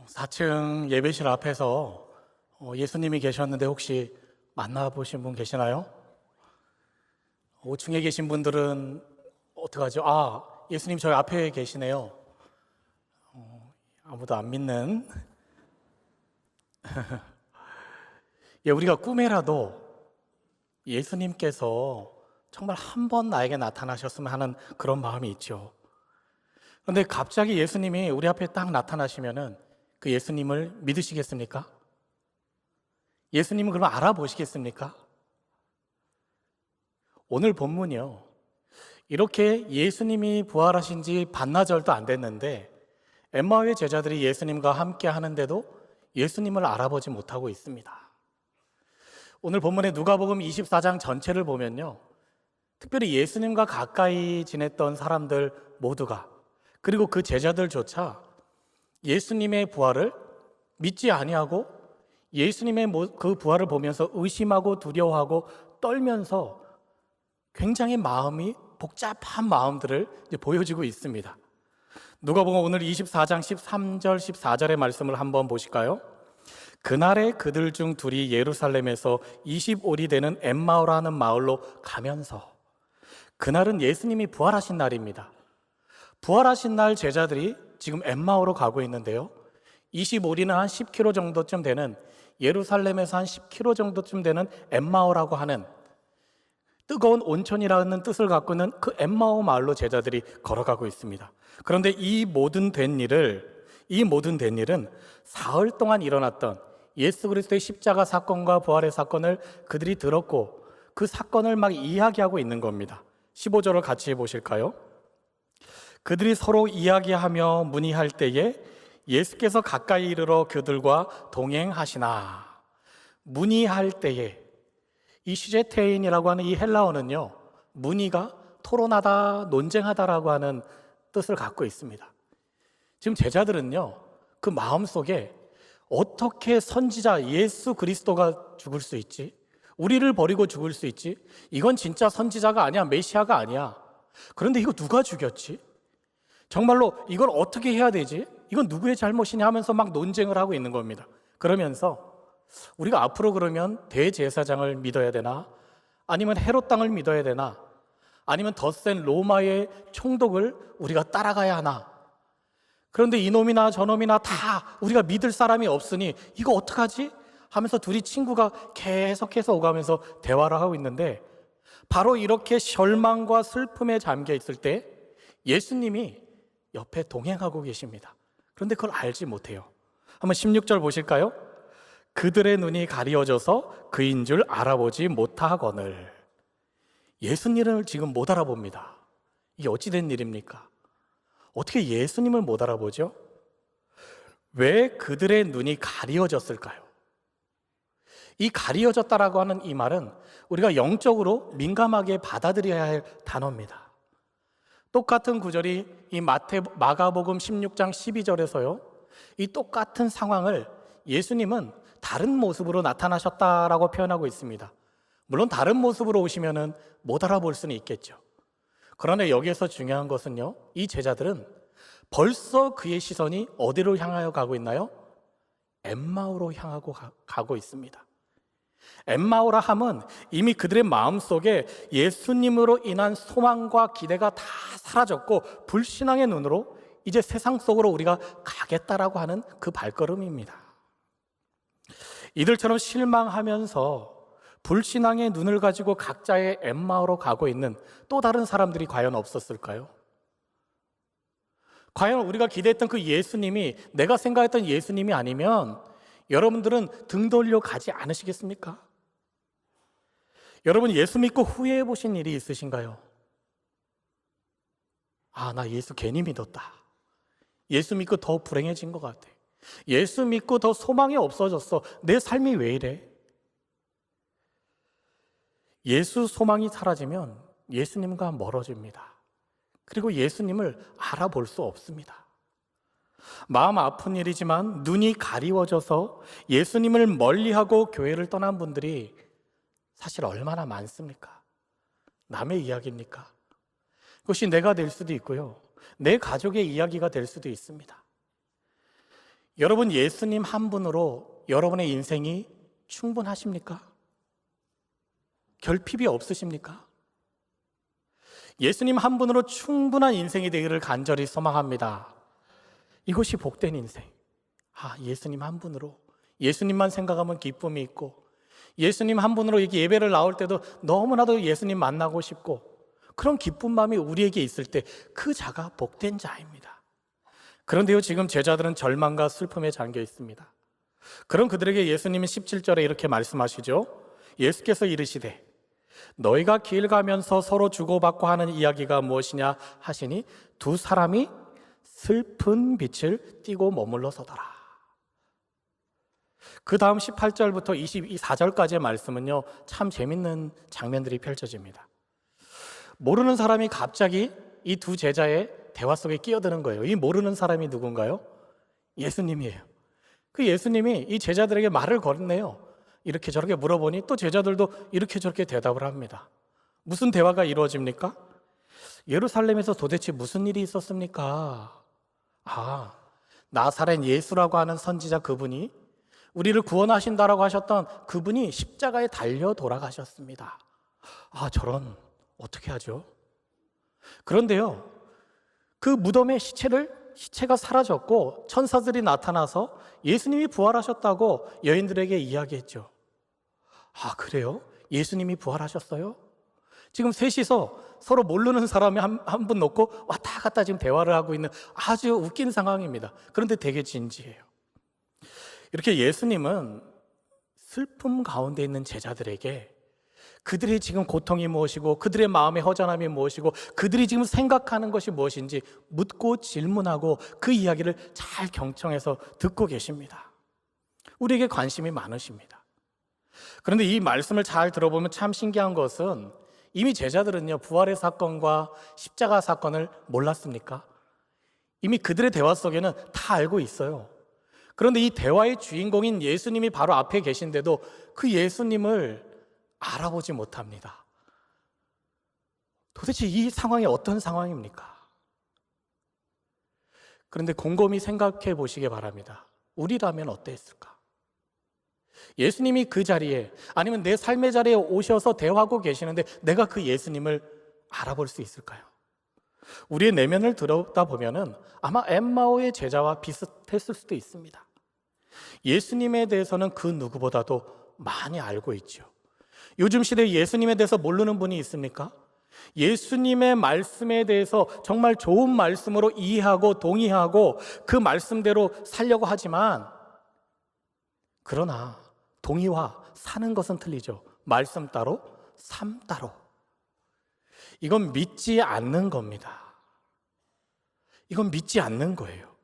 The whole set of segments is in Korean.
4층 예배실 앞에서 예수님이 계셨는데 혹시 만나보신 분 계시나요? 5층에 계신 분들은 어떡하죠? 예수님 저희 앞에 계시네요. 아무도 안 믿는. 우리가 꿈에라도 예수님께서 정말 한 번 나에게 나타나셨으면 하는 그런 마음이 있죠. 그런데 갑자기 예수님이 우리 앞에 딱 나타나시면은 그 예수님을 믿으시겠습니까? 예수님은 그럼 알아보시겠습니까? 오늘 본문이요. 이렇게 예수님이 부활하신 지 반나절도 안 됐는데 엠마오의 제자들이 예수님과 함께 하는데도 예수님을 알아보지 못하고 있습니다. 오늘 본문의 누가복음 24장 전체를 보면요. 특별히 예수님과 가까이 지냈던 사람들 모두가 그리고 그 제자들조차 예수님의 부활을 믿지 아니하고 예수님의 그 부활을 보면서 의심하고 두려워하고 떨면서 굉장히 마음이 복잡한 마음들을 보여주고 있습니다. 누가복음 오늘 24장 13절 14절의 말씀을 한번 보실까요? 그날에 그들 중 둘이 예루살렘에서 25리 되는 엠마오라는 마을로 가면서, 그날은 예수님이 부활하신 날입니다. 부활하신 날 제자들이 지금 엠마오로 가고 있는데요, 25리는 한 10km 정도쯤 되는, 예루살렘에서 한 10km 정도쯤 되는 엠마오라고 하는 뜨거운 온천이라는 뜻을 갖고 있는 그 엠마오 마을로 제자들이 걸어가고 있습니다. 그런데 이 모든 된 일은 사흘 동안 일어났던 예수 그리스도의 십자가 사건과 부활의 사건을 그들이 들었고 그 사건을 막 이야기하고 있는 겁니다. 15절을 같이 보실까요? 그들이 서로 이야기하며 문의할 때에 예수께서 가까이 이르러 그들과 동행하시나. 문의할 때에, 이 시제테인이라고 하는 이 헬라어는요, 문의가 토론하다, 논쟁하다라고 하는 뜻을 갖고 있습니다. 지금 제자들은요, 그 마음속에 어떻게 선지자 예수 그리스도가 죽을 수 있지? 우리를 버리고 죽을 수 있지? 이건 진짜 선지자가 아니야, 메시아가 아니야. 그런데 이거 누가 죽였지? 정말로 이걸 어떻게 해야 되지? 이건 누구의 잘못이냐 하면서 막 논쟁을 하고 있는 겁니다. 그러면서 우리가 앞으로 그러면 대제사장을 믿어야 되나? 아니면 헤롯 당을 믿어야 되나? 아니면 더 센 로마의 총독을 우리가 따라가야 하나? 그런데 이놈이나 저놈이나 다 우리가 믿을 사람이 없으니 이거 어떡하지? 하면서 둘이 친구가 계속해서 오가면서 대화를 하고 있는데, 바로 이렇게 절망과 슬픔에 잠겨 있을 때 예수님이 옆에 동행하고 계십니다. 그런데 그걸 알지 못해요. 한번 16절 보실까요? 그들의 눈이 가리워져서 그인 줄 알아보지 못하거늘. 예수님을 지금 못 알아봅니다. 이게 어찌된 일입니까? 어떻게 예수님을 못 알아보죠? 왜 그들의 눈이 가리워졌을까요? 이 가리워졌다라고 하는 이 말은 우리가 영적으로 민감하게 받아들여야 할 단어입니다. 똑같은 구절이 이 마가복음 16장 12절에서요, 이 똑같은 상황을 예수님은 다른 모습으로 나타나셨다라고 표현하고 있습니다. 물론 다른 모습으로 오시면은 못 알아볼 수는 있겠죠. 그러나 여기에서 중요한 것은요, 이 제자들은 벌써 그의 시선이 어디로 향하여 가고 있나요? 엠마오로 향하고 가고 있습니다. 엠마오라 함은 이미 그들의 마음속에 예수님으로 인한 소망과 기대가 다 사라졌고 불신앙의 눈으로 이제 세상 속으로 우리가 가겠다라고 하는 그 발걸음입니다. 이들처럼 실망하면서 불신앙의 눈을 가지고 각자의 엠마오로 가고 있는 또 다른 사람들이 과연 없었을까요? 과연 우리가 기대했던 그 예수님이 내가 생각했던 예수님이 아니면 여러분들은 등 돌려 가지 않으시겠습니까? 여러분 예수 믿고 후회해 보신 일이 있으신가요? 나 예수 괜히 믿었다. 예수 믿고 더 불행해진 것 같아. 예수 믿고 더 소망이 없어졌어. 내 삶이 왜 이래? 예수 소망이 사라지면 예수님과 멀어집니다. 그리고 예수님을 알아볼 수 없습니다. 마음 아픈 일이지만 눈이 가리워져서 예수님을 멀리하고 교회를 떠난 분들이 사실 얼마나 많습니까? 남의 이야기입니까? 그것이 내가 될 수도 있고요, 내 가족의 이야기가 될 수도 있습니다. 여러분, 예수님 한 분으로 여러분의 인생이 충분하십니까? 결핍이 없으십니까? 예수님 한 분으로 충분한 인생이 되기를 간절히 소망합니다. 이것이 복된 인생. 예수님 한 분으로, 예수님만 생각하면 기쁨이 있고, 예수님 한 분으로 이렇게 예배를 나올 때도 너무나도 예수님 만나고 싶고, 그런 기쁜 마음이 우리에게 있을 때 그 자가 복된 자입니다. 그런데요, 지금 제자들은 절망과 슬픔에 잠겨 있습니다. 그런 그들에게 예수님은 17절에 이렇게 말씀하시죠. 예수께서 이르시되 너희가 길 가면서 서로 주고받고 하는 이야기가 무엇이냐 하시니 두 사람이 슬픈 빛을 띠고 머물러 서더라. 그 다음 18절부터 24절까지의 말씀은요, 참 재밌는 장면들이 펼쳐집니다. 모르는 사람이 갑자기 이 두 제자의 대화 속에 끼어드는 거예요. 이 모르는 사람이 누군가요? 예수님이에요. 그 예수님이 이 제자들에게 말을 걸었네요. 이렇게 저렇게 물어보니 또 제자들도 이렇게 저렇게 대답을 합니다. 무슨 대화가 이루어집니까? 예루살렘에서 도대체 무슨 일이 있었습니까? 나사렛 예수라고 하는 선지자 그분이, 우리를 구원하신다라고 하셨던 그분이 십자가에 달려 돌아가셨습니다. 저런, 어떻게 하죠? 그런데요, 그 무덤의 시체가 사라졌고 천사들이 나타나서 예수님이 부활하셨다고 여인들에게 이야기했죠. 그래요? 예수님이 부활하셨어요? 지금 셋이서 서로 모르는 사람이 한 분 놓고 왔다 갔다 지금 대화를 하고 있는 아주 웃긴 상황입니다. 그런데 되게 진지해요. 이렇게 예수님은 슬픔 가운데 있는 제자들에게 그들의 지금 고통이 무엇이고 그들의 마음의 허전함이 무엇이고 그들이 지금 생각하는 것이 무엇인지 묻고 질문하고 그 이야기를 잘 경청해서 듣고 계십니다. 우리에게 관심이 많으십니다. 그런데 이 말씀을 잘 들어보면 참 신기한 것은 이미 제자들은요, 부활의 사건과 십자가 사건을 몰랐습니까? 이미 그들의 대화 속에는 다 알고 있어요. 그런데 이 대화의 주인공인 예수님이 바로 앞에 계신데도 그 예수님을 알아보지 못합니다. 도대체 이 상황이 어떤 상황입니까? 그런데 곰곰이 생각해 보시기 바랍니다. 우리라면 어땠을까? 예수님이 그 자리에, 아니면 내 삶의 자리에 오셔서 대화하고 계시는데 내가 그 예수님을 알아볼 수 있을까요? 우리의 내면을 들여다 보면은 아마 엠마오의 제자와 비슷했을 수도 있습니다. 예수님에 대해서는 그 누구보다도 많이 알고 있죠. 요즘 시대에 예수님에 대해서 모르는 분이 있습니까? 예수님의 말씀에 대해서 정말 좋은 말씀으로 이해하고 동의하고 그 말씀대로 살려고 하지만, 그러나 동의와 사는 것은 틀리죠. 말씀 따로, 삶 따로. 이건 믿지 않는 겁니다. 이건 믿지 않는 거예요.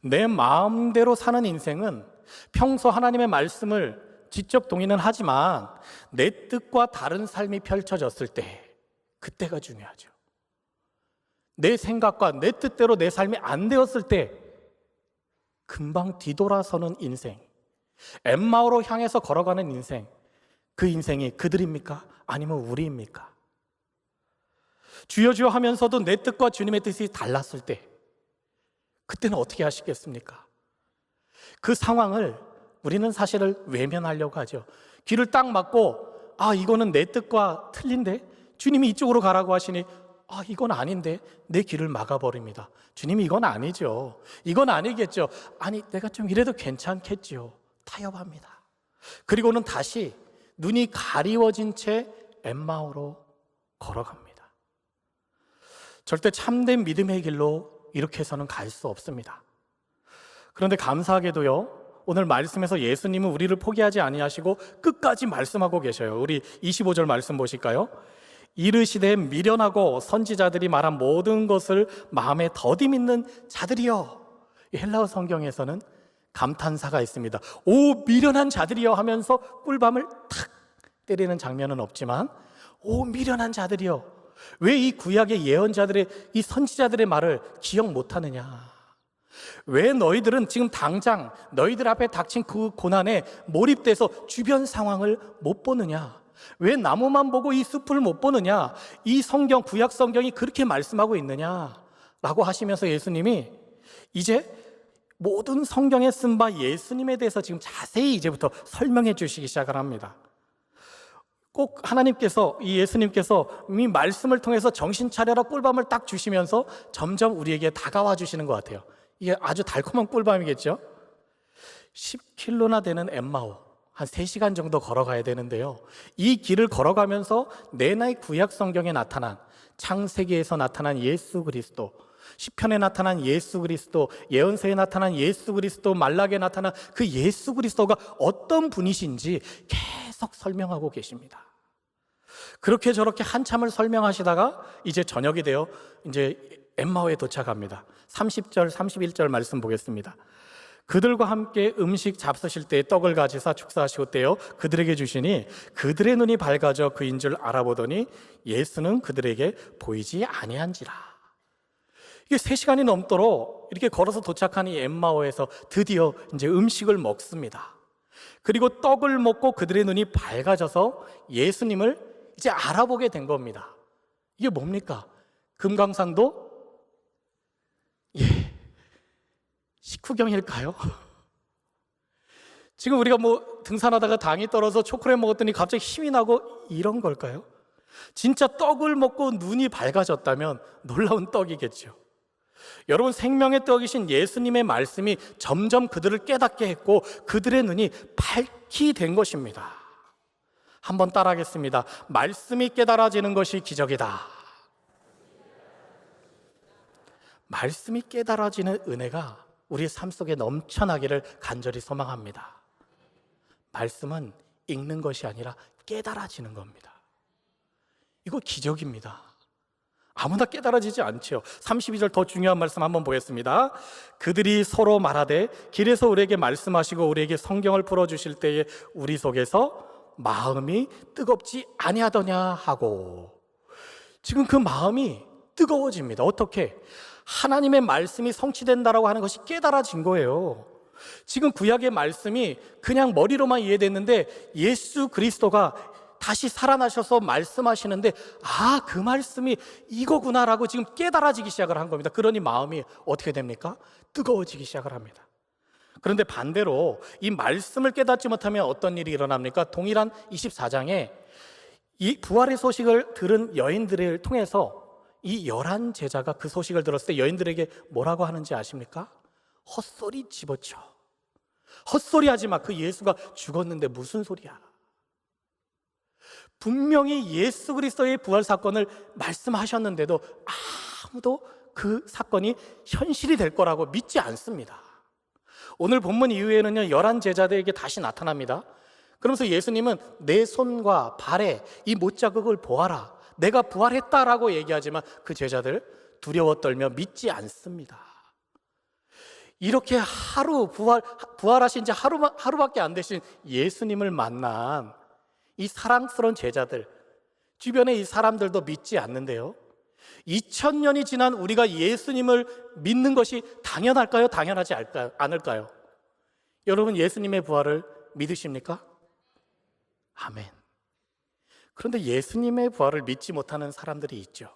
내 마음대로 사는 인생은 평소 하나님의 말씀을 지적 동의는 하지만 내 뜻과 다른 삶이 펼쳐졌을 때, 그때가 중요하죠. 내 생각과 내 뜻대로 내 삶이 안 되었을 때 금방 뒤돌아서는 인생, 엠마오로 향해서 걸어가는 인생, 그 인생이 그들입니까? 아니면 우리입니까? 주여 주여 하면서도 내 뜻과 주님의 뜻이 달랐을 때, 그때는 어떻게 하시겠습니까? 그 상황을 우리는 사실을 외면하려고 하죠. 귀를 딱 막고 이거는 내 뜻과 틀린데 주님이 이쪽으로 가라고 하시니 이건 아닌데 내 귀를 막아버립니다. 주님이 이건 아니죠. 이건 아니겠죠. 내가 좀 이래도 괜찮겠죠. 타협합니다. 그리고는 다시 눈이 가리워진 채 엠마오로 걸어갑니다. 절대 참된 믿음의 길로 이렇게 해서는 갈 수 없습니다. 그런데 감사하게도요, 오늘 말씀에서 예수님은 우리를 포기하지 아니하시고 끝까지 말씀하고 계셔요. 우리 25절 말씀 보실까요? 이르시되 미련하고 선지자들이 말한 모든 것을 마음에 더디 믿는 자들이여. 헬라어 성경에서는 감탄사가 있습니다. 오 미련한 자들이여 하면서 꿀밤을 탁 때리는 장면은 없지만, 오 미련한 자들이여, 왜 이 구약의 예언자들의, 이 선지자들의 말을 기억 못하느냐? 왜 너희들은 지금 당장 너희들 앞에 닥친 그 고난에 몰입돼서 주변 상황을 못 보느냐? 왜 나무만 보고 이 숲을 못 보느냐? 이 성경, 구약 성경이 그렇게 말씀하고 있느냐? 라고 하시면서 예수님이 이제 모든 성경에 쓴 바 예수님에 대해서 지금 자세히 이제부터 설명해 주시기 시작을 합니다. 꼭 하나님께서, 이 예수님께서 이 말씀을 통해서 정신 차려라 꿀밤을 딱 주시면서 점점 우리에게 다가와 주시는 것 같아요. 이게 아주 달콤한 꿀밤이겠죠? 10km나 되는 엠마오, 한 3시간 정도 걸어가야 되는데요, 이 길을 걸어가면서 내나의 구약 성경에 나타난, 창세기에서 나타난 예수 그리스도, 시편에 나타난 예수 그리스도, 예언서에 나타난 예수 그리스도, 말락에 나타난 그 예수 그리스도가 어떤 분이신지 계속 설명하고 계십니다. 그렇게 저렇게 한참을 설명하시다가 이제 저녁이 되어 이제 엠마오에 도착합니다. 30절, 31절 말씀 보겠습니다. 그들과 함께 음식 잡수실 때 떡을 가지사 축사하시고 떼어 그들에게 주시니 그들의 눈이 밝아져 그인 줄 알아보더니 예수는 그들에게 보이지 아니한지라. 이게 3시간이 넘도록 이렇게 걸어서 도착한 이 엠마오에서 드디어 이제 음식을 먹습니다. 그리고 떡을 먹고 그들의 눈이 밝아져서 예수님을 이제 알아보게 된 겁니다. 이게 뭡니까? 금강산도 식후경일까요? 지금 우리가 등산하다가 당이 떨어져 초콜릿 먹었더니 갑자기 힘이 나고 이런 걸까요? 진짜 떡을 먹고 눈이 밝아졌다면 놀라운 떡이겠죠. 여러분, 생명의 떡이신 예수님의 말씀이 점점 그들을 깨닫게 했고 그들의 눈이 밝게 된 것입니다. 한번 따라하겠습니다. 말씀이 깨달아지는 것이 기적이다. 말씀이 깨달아지는 은혜가 우리의 삶 속에 넘쳐나기를 간절히 소망합니다. 말씀은 읽는 것이 아니라 깨달아지는 겁니다. 이거 기적입니다. 아무나 깨달아지지 않죠. 32절 더 중요한 말씀 한번 보겠습니다. 그들이 서로 말하되 길에서 우리에게 말씀하시고 우리에게 성경을 풀어주실 때에 우리 속에서 마음이 뜨겁지 아니하더냐 하고, 지금 그 마음이 뜨거워집니다. 어떻게? 하나님의 말씀이 성취된다라고 하는 것이 깨달아진 거예요. 지금 구약의 말씀이 그냥 머리로만 이해됐는데 예수 그리스도가 다시 살아나셔서 말씀하시는데 그 말씀이 이거구나라고 지금 깨달아지기 시작을 한 겁니다. 그러니 마음이 어떻게 됩니까? 뜨거워지기 시작을 합니다. 그런데 반대로 이 말씀을 깨닫지 못하면 어떤 일이 일어납니까? 동일한 24장에 이 부활의 소식을 들은 여인들을 통해서 이 11 제자가 그 소식을 들었을 때 여인들에게 뭐라고 하는지 아십니까? 헛소리 집어쳐. 헛소리 하지 마. 그 예수가 죽었는데 무슨 소리야. 분명히 예수 그리스도의 부활 사건을 말씀하셨는데도 아무도 그 사건이 현실이 될 거라고 믿지 않습니다. 오늘 본문 이후에는요, 11 제자들에게 다시 나타납니다. 그러면서 예수님은 내 손과 발에 이 못자국을 보아라, 내가 부활했다라고 얘기하지만 그 제자들 두려워 떨며 믿지 않습니다. 이렇게 부활하신 지 하루밖에 안 되신 예수님을 만난 이 사랑스러운 제자들, 주변의 이 사람들도 믿지 않는데요, 2000년이 지난 우리가 예수님을 믿는 것이 당연할까요? 당연하지 않을까요? 여러분, 예수님의 부활을 믿으십니까? 아멘. 그런데 예수님의 부활을 믿지 못하는 사람들이 있죠.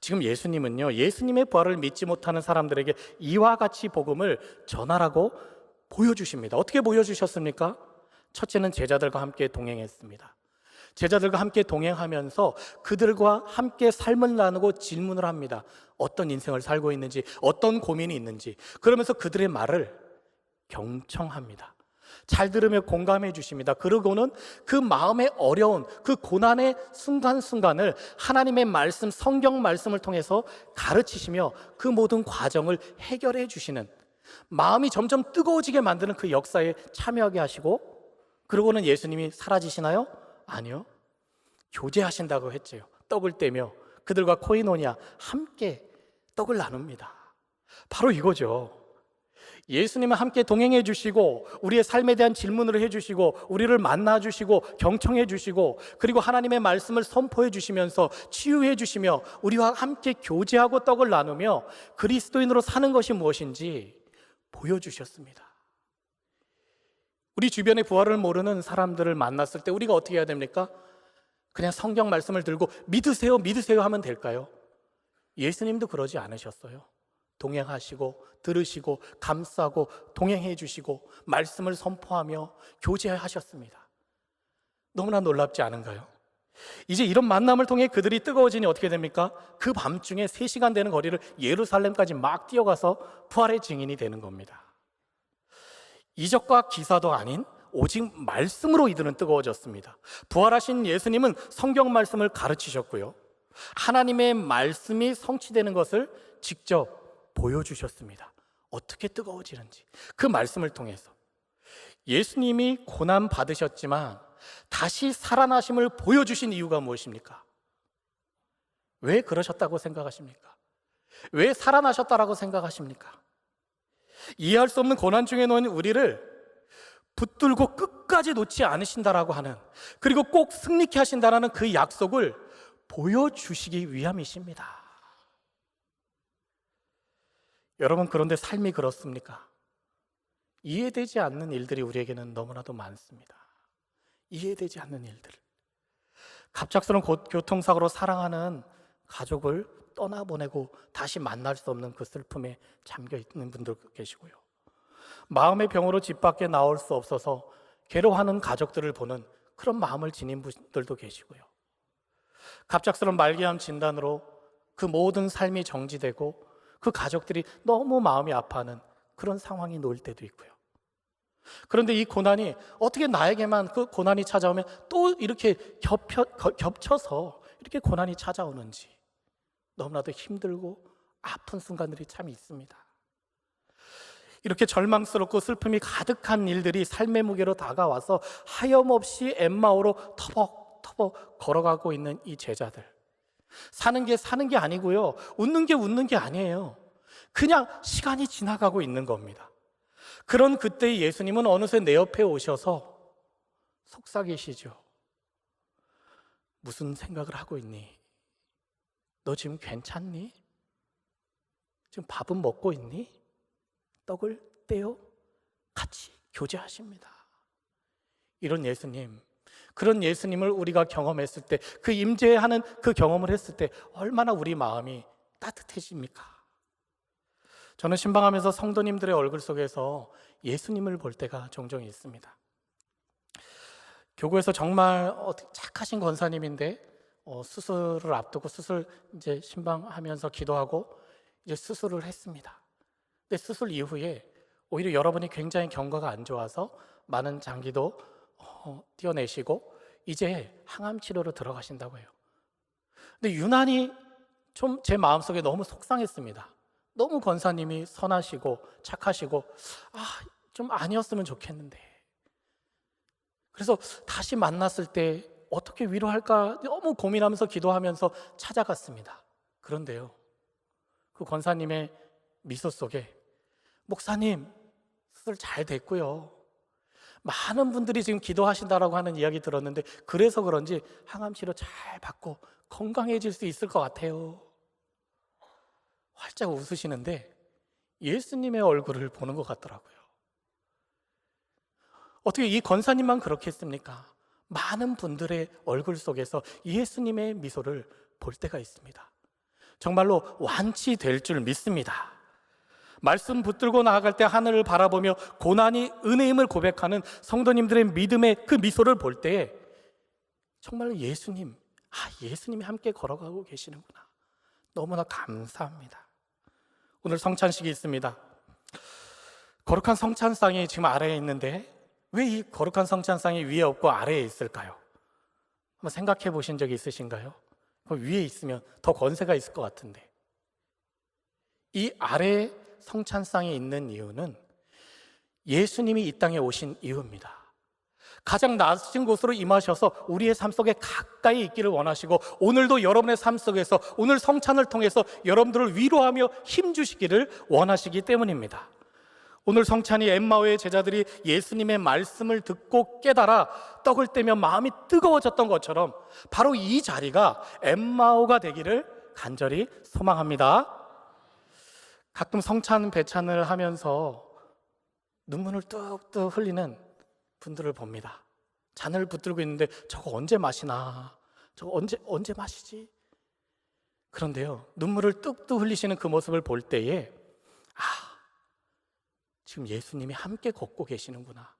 지금 예수님은요, 예수님의 부활을 믿지 못하는 사람들에게 이와 같이 복음을 전하라고 보여주십니다. 어떻게 보여주셨습니까? 첫째는 제자들과 함께 동행했습니다. 제자들과 함께 동행하면서 그들과 함께 삶을 나누고 질문을 합니다. 어떤 인생을 살고 있는지, 어떤 고민이 있는지. 그러면서 그들의 말을 경청합니다. 잘 들으며 공감해 주십니다. 그러고는 그 마음의 어려운 그 고난의 순간순간을 하나님의 말씀, 성경 말씀을 통해서 가르치시며 그 모든 과정을 해결해 주시는, 마음이 점점 뜨거워지게 만드는 그 역사에 참여하게 하시고, 그러고는 예수님이 사라지시나요? 아니요. 교제하신다고 했죠. 떡을 떼며 그들과 코이노니아, 함께 떡을 나눕니다. 바로 이거죠. 예수님은 함께 동행해 주시고 우리의 삶에 대한 질문을 해 주시고 우리를 만나 주시고 경청해 주시고, 그리고 하나님의 말씀을 선포해 주시면서 치유해 주시며 우리와 함께 교제하고 떡을 나누며 그리스도인으로 사는 것이 무엇인지 보여주셨습니다. 우리 주변의 부활을 모르는 사람들을 만났을 때 우리가 어떻게 해야 됩니까? 그냥 성경 말씀을 들고 믿으세요, 믿으세요 하면 될까요? 예수님도 그러지 않으셨어요. 동행하시고 들으시고 감싸고 동행해 주시고 말씀을 선포하며 교제하셨습니다. 너무나 놀랍지 않은가요? 이제 이런 만남을 통해 그들이 뜨거워지니 어떻게 됩니까? 그 밤중에 3시간 되는 거리를 예루살렘까지 막 뛰어가서 부활의 증인이 되는 겁니다. 이적과 기사도 아닌 오직 말씀으로 이들은 뜨거워졌습니다. 부활하신 예수님은 성경 말씀을 가르치셨고요, 하나님의 말씀이 성취되는 것을 직접 보여주셨습니다. 어떻게 뜨거워지는지 그 말씀을 통해서. 예수님이 고난 받으셨지만 다시 살아나심을 보여주신 이유가 무엇입니까? 왜 그러셨다고 생각하십니까? 왜 살아나셨다라고 생각하십니까? 이해할 수 없는 고난 중에 놓인 우리를 붙들고 끝까지 놓지 않으신다라고 하는, 그리고 꼭 승리케 하신다라는 그 약속을 보여주시기 위함이십니다. 여러분, 그런데 삶이 그렇습니까? 이해되지 않는 일들이 우리에게는 너무나도 많습니다. 이해되지 않는 일들. 갑작스러운 교통사고로 사랑하는 가족을 떠나보내고 다시 만날 수 없는 그 슬픔에 잠겨 있는 분들 계시고요, 마음의 병으로 집 밖에 나올 수 없어서 괴로워하는 가족들을 보는 그런 마음을 지닌 분들도 계시고요, 갑작스러운 말기암 진단으로 그 모든 삶이 정지되고 그 가족들이 너무 마음이 아파하는 그런 상황이 놓일 때도 있고요. 그런데 이 고난이 어떻게 나에게만 그 고난이 찾아오면 또 이렇게 겹쳐서 이렇게 고난이 찾아오는지 너무나도 힘들고 아픈 순간들이 참 있습니다. 이렇게 절망스럽고 슬픔이 가득한 일들이 삶의 무게로 다가와서 하염없이 엠마오로 터벅터벅 걸어가고 있는 이 제자들, 사는 게 아니고요, 웃는 게 아니에요. 그냥 시간이 지나가고 있는 겁니다. 그런 그때 예수님은 어느새 내 옆에 오셔서 속삭이시죠. 무슨 생각을 하고 있니? 너 지금 괜찮니? 지금 밥은 먹고 있니? 떡을 떼어 같이 교제하십니다. 이런 예수님, 그런 예수님을 우리가 경험했을 때, 그 임재하는 그 경험을 했을 때 얼마나 우리 마음이 따뜻해집니까? 저는 신방하면서 성도님들의 얼굴 속에서 예수님을 볼 때가 종종 있습니다. 교구에서 정말 착하신 권사님인데 수술을 앞두고 수술 이제 신방하면서 기도하고 이제 수술을 했습니다. 근데 수술 이후에 오히려 여러분이 굉장히 경과가 안 좋아서 많은 장기도 떼어내시고 이제 항암 치료로 들어가신다고 해요. 근데 유난히 좀 제 마음속에 너무 속상했습니다. 너무 권사님이 선하시고 착하시고 좀 아니었으면 좋겠는데. 그래서 다시 만났을 때 어떻게 위로할까 너무 고민하면서 기도하면서 찾아갔습니다. 그런데요, 그 권사님의 미소 속에 목사님 수술 잘 됐고요, 많은 분들이 지금 기도하신다라고 하는 이야기 들었는데 그래서 그런지 항암 치료 잘 받고 건강해질 수 있을 것 같아요. 활짝 웃으시는데 예수님의 얼굴을 보는 것 같더라고요. 어떻게 이 권사님만 그렇게 했습니까? 많은 분들의 얼굴 속에서 예수님의 미소를 볼 때가 있습니다. 정말로 완치될 줄 믿습니다. 말씀 붙들고 나아갈 때 하늘을 바라보며 고난이 은혜임을 고백하는 성도님들의 믿음의 그 미소를 볼 때 정말로 예수님이 함께 걸어가고 계시는구나, 너무나 감사합니다. 오늘 성찬식이 있습니다. 거룩한 성찬상이 지금 아래에 있는데 왜 이 거룩한 성찬상이 위에 없고 아래에 있을까요? 한번 생각해 보신 적이 있으신가요? 위에 있으면 더 권세가 있을 것 같은데. 이 아래에 성찬상이 있는 이유는 예수님이 이 땅에 오신 이유입니다. 가장 낮은 곳으로 임하셔서 우리의 삶 속에 가까이 있기를 원하시고 오늘도 여러분의 삶 속에서 오늘 성찬을 통해서 여러분들을 위로하며 힘주시기를 원하시기 때문입니다. 오늘 성찬이 엠마오의 제자들이 예수님의 말씀을 듣고 깨달아 떡을 떼며 마음이 뜨거워졌던 것처럼 바로 이 자리가 엠마오가 되기를 간절히 소망합니다. 가끔 성찬 배찬을 하면서 눈물을 뚝뚝 흘리는 분들을 봅니다. 잔을 붙들고 있는데 저거 언제 마시나, 저거 언제 마시지? 그런데요, 눈물을 뚝뚝 흘리시는 그 모습을 볼 때에 지금 예수님이 함께 걷고 계시는구나.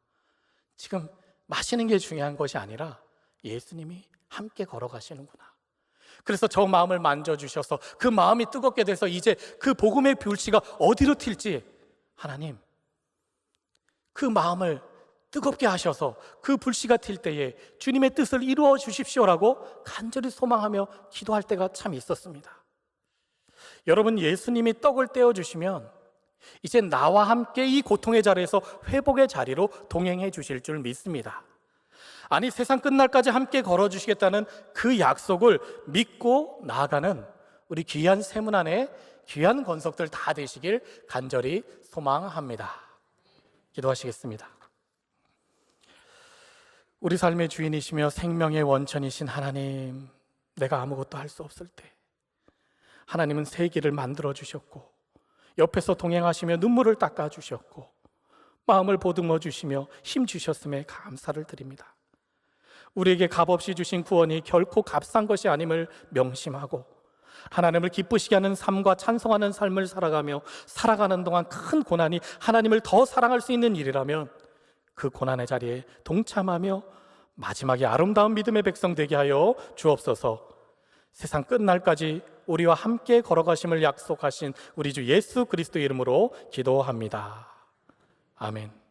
지금 마시는 게 중요한 것이 아니라 예수님이 함께 걸어가시는구나. 그래서 저 마음을 만져주셔서 그 마음이 뜨겁게 돼서 이제 그 복음의 불씨가 어디로 튈지 하나님 그 마음을 뜨겁게 하셔서 그 불씨가 튈 때에 주님의 뜻을 이루어 주십시오라고 간절히 소망하며 기도할 때가 참 있었습니다. 여러분, 예수님이 떡을 떼어주시면 이제 나와 함께 이 고통의 자리에서 회복의 자리로 동행해 주실 줄 믿습니다. 아니, 세상 끝날까지 함께 걸어주시겠다는 그 약속을 믿고 나아가는 우리 귀한 세문 안에 귀한 권속들 다 되시길 간절히 소망합니다. 기도하시겠습니다. 우리 삶의 주인이시며 생명의 원천이신 하나님, 내가 아무것도 할 수 없을 때 하나님은 새 길을 만들어 주셨고 옆에서 동행하시며 눈물을 닦아 주셨고 마음을 보듬어 주시며 힘 주셨음에 감사를 드립니다. 우리에게 값없이 주신 구원이 결코 값싼 것이 아님을 명심하고 하나님을 기쁘시게 하는 삶과 찬송하는 삶을 살아가는 동안 큰 고난이 하나님을 더 사랑할 수 있는 일이라면 그 고난의 자리에 동참하며 마지막에 아름다운 믿음의 백성 되게 하여 주옵소서. 세상 끝날까지 우리와 함께 걸어가심을 약속하신 우리 주 예수 그리스도의 이름으로 기도합니다. 아멘.